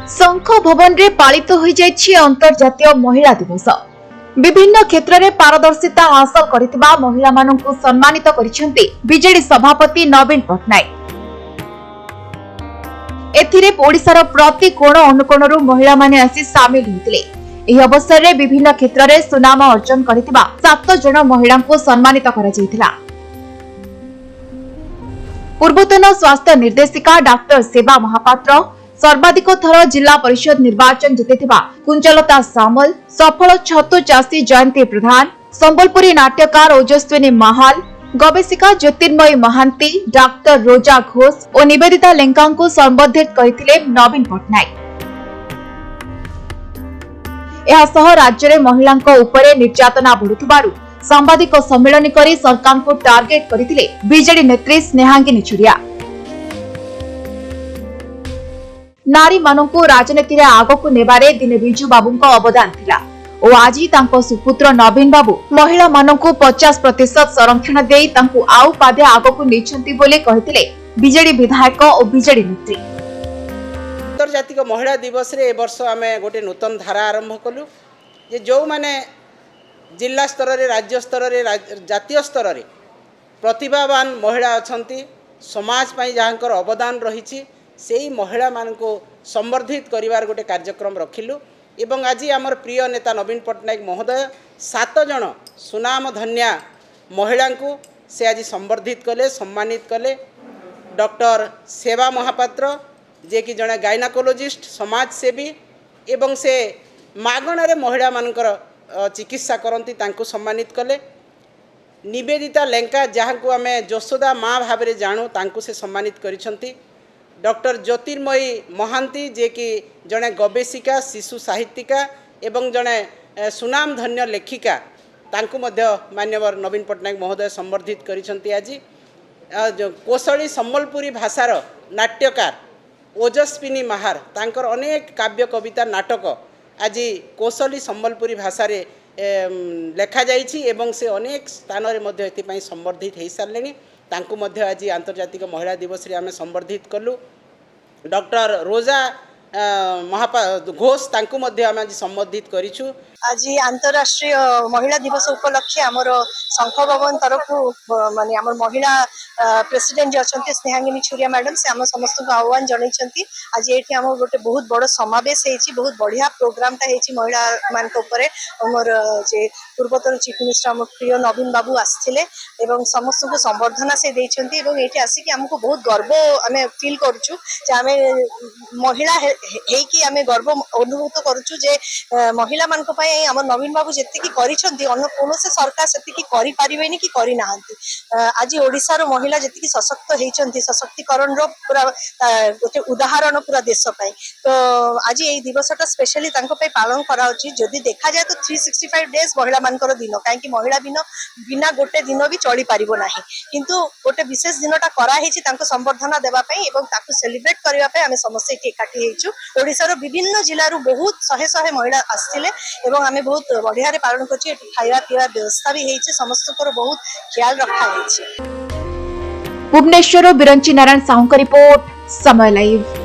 शंख भवन रे पालित हो जाइछि अंतर्जातीय महिला दिवस। विभिन्न क्षेत्र में पारदर्शिता हासिल करथिबा महिला माननकु सम्मानित करिसेंती बीजेडी सभापति नवीन पटनायक। एथिरे ओडिशार प्रति कोण अनुकोणरू महिला माने आसी सामिल होतिले। एही अवसर रे विभिन्न क्षेत्र में सुनाम अर्जन करथिबा 7 जन महिला को सम्मानित करा जायतिला। पूर्वतन स्वास्थ्य निर्देशिका डॉक्टर सेवा महापात्र, सर्वाधिक थर जिला परिषद निर्वाचन जितेथिबा कुंजलता सामल, सफल छतु चाषी जयंती प्रधान, संबलपुरी नाट्यकार ओजस्विनी महाल, गवेषिका ज्योतिर्मयी महांती, डॉक्टर रोजा घोष और निवेदिता लेंका को संबोधित करथिले नवीन पटनायक। एहासह राज्य में महिला उपरे निर्यातना बढ़ुथिबारु सांबादिक सम्मेलन करी सरकार को टार्गेट करथिले बीजेडी नेत्री स्नेहांगिनी छुरिया। नारी माननकु राजनीति रे आगकु नेबारे दिने बिजू बाबूंको अवदान थिला और आज तांको सुपुत्र नवीन बाबू महिला माननकु 50% संरक्षण देई तांकु आउ पादे आगकु नेछंती बोले कहिथिले बीजेडी विधायक और बीजेडी नेत्री। अंतर्जातिक महिला दिवस रे ए वर्ष आमे गोटे नूतन धारा आरंभ कलु जे जो माने जिला स्तर रे, राज्य स्तर रे, जातीय स्तर रे प्रतिभावान महिला अछंती, समाज पई जहाँकर अवदान रहिछि सेही महिला मानको संवर्धित करिवार गोटे कार्यक्रम रखिलु। एवं आज आमर प्रिय नेता नवीन पटनायक महोदय 7 जन सुनाम धन्या महिला को से आज संवर्धित कले, सम्मानित कले। डॉक्टर सेवा महापात्र जे कि जड़े गायनाकोलोजिस्ट, समाजसेवी एवं से मागणारे महिला मानकर चिकित्सा करती तांको सम्मानित कले। निवेदिता लेंका जहाँ को आम यशोदा माँ भाव में जानू तांको से सम्मानित करिसंती। डॉक्टर ज्योतिर्मयी महांती जे कि जड़े गवेषिका, शिशु साहित्यिका एवं जड़े सुनाम धन्य लेखिका तांको मध्य मान्यवर नवीन पटनायक महोदय संवर्धित करिसंती। आज कोशली सम्बलपुरी भाषार नाट्यकार ओजस्विनी महार तांकर अनेक काव्य कविता नाटक आज कोशली सम्बलपुरी भाषा रे लेखा जाइछि एवं से अनेक स्थान रे मध्य एथिपाई संवर्धित हो सारे। तांको मध्य आज अंतर्जातिक महिला दिवस रे आमे संवर्धित कलु। डॉक्टर रोजा घोष तांको मध्य आमे आज संवर्धित करिछु। आज अंतरराष्ट्रीय महिला दिवस उपलक्षे आमर शंख भवन तरफ माने आमर महिला प्रेसिडेंट जो अच्छा स्नेहांगिनी छुरिया मैडम से आम समस्त को आह्वान जनइछंती। आज ये आम गोटे बहुत बड़ समावेश होती, बहुत बढ़िया प्रोग्राम टा होती महिला मान उपरे। आमर जे पूर्वतन चीफ मिनिस्टर आम प्रिय नवीन बाबू आसथिले एवं समस्त को संबर्धना से देइछंती एवं एठी आसिक हमको बहुत गर्व आमे फील करछु जे आमे महिला हेकी आमे गर्व अनुभूत करछु जे महिला मान को आम नवीन बाबू जी कौन से सरकार से करि पारिबेनी कि करि नाहंती। आज ओडिशार महिला जी सशक्त होती, सशक्तिकरण पूरा गोटे उदाहरण पूरा देश पाई। तो आज ये दिवसटा स्पेशली पालन करा जदि देखा जाए तो 365 डेज महिला मानकर दिन, कहीं महिला दिन बिना गोटे दिन भी चली पारिबो नाही, किंतु गोटे विशेष दिनटा कराई संबर्धना देवाई और सेलिब्रेट करने आम समस्त एकाठी होइछु। ओडिशार विभिन्न जिलूर बहुत शहे शहे महिला आसथिले एवं आमे बहुत बढ़िया रे पालन करछि। खाଇବା पिଇବା व्यवस्था भी होइछि, समस्त बहुत ख्याल रखा होइछि। भुवनेश्वर बिरंची नारायण साहू का रिपोर्ट, समय लाइव।